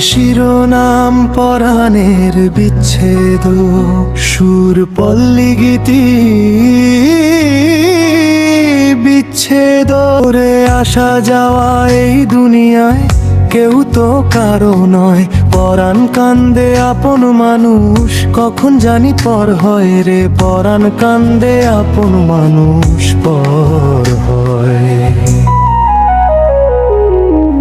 শিরোনাম পরাণের বিচ্ছেদ, সুর পল্লী গীতি বিচ্ছেদ। করে আসা যাওয়া এই দুনিয়ায় কেউ তো কারো নয়, পরাণ কান্দে আপন মানুষ কখন জানি পর হয় রে, পরাণ কান্দে আপন মানুষ পর হয়।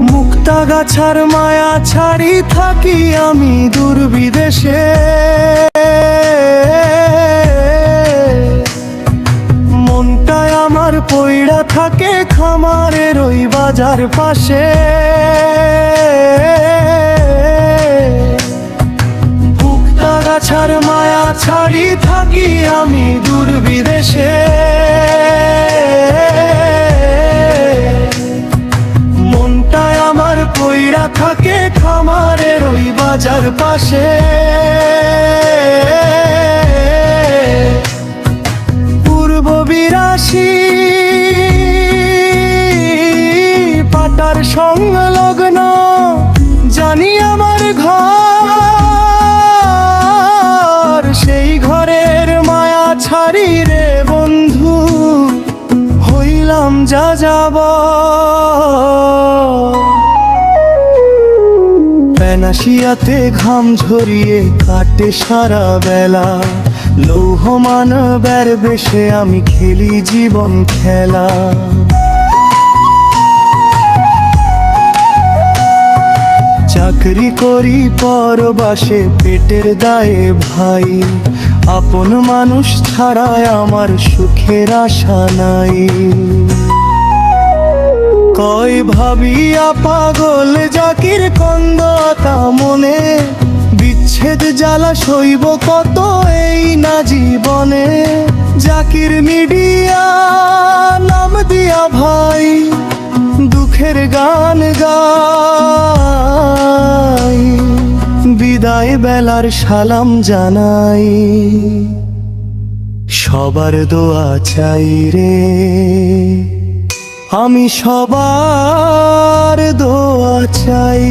মুক্তাগাছার মায়া ছাড়ি থাকি আমি দূর বিদেশে, মনটায় আমার পইড়া থাকে খামারের ওই বাজার পাশে। মুক্তাগাছার মায়া ছাড়ি থাকি আমি দূর বিদেশে, মনটায় আমার পইড়া থাকে খামারের ওই বাজার পাশে। পূর্ব ৮২ পাটার সংলগ্ন জানি আমার ঘর, সেই ঘরের মায়া ছাড়ি রে বন্ধু হইলাম যা যাব। পেনাশিয়াতে ঘাম ঝরিয়ে কাটে সারা বেলা, লৌহ মানবের বেশে আমি খেলি জীবন খেলা। চাকরি করি পরবাসে পেটের দায়ে ভাই, আপন মানুষ ছাড়ায় আমার সুখের আশা নাই। কয় ভাবিয়া পাগল জাকির কন্দতা মনে, বিচ্ছেদ জ্বালা সইব কত এই না জীবনে। জাকির মিডিয়া নাম দিয়া ভাই দুঃখের গান গাই, বিদায় বেলার সালাম জানাই। সবার দোয়া চাই রে, আমি সবার দোয়া চাই।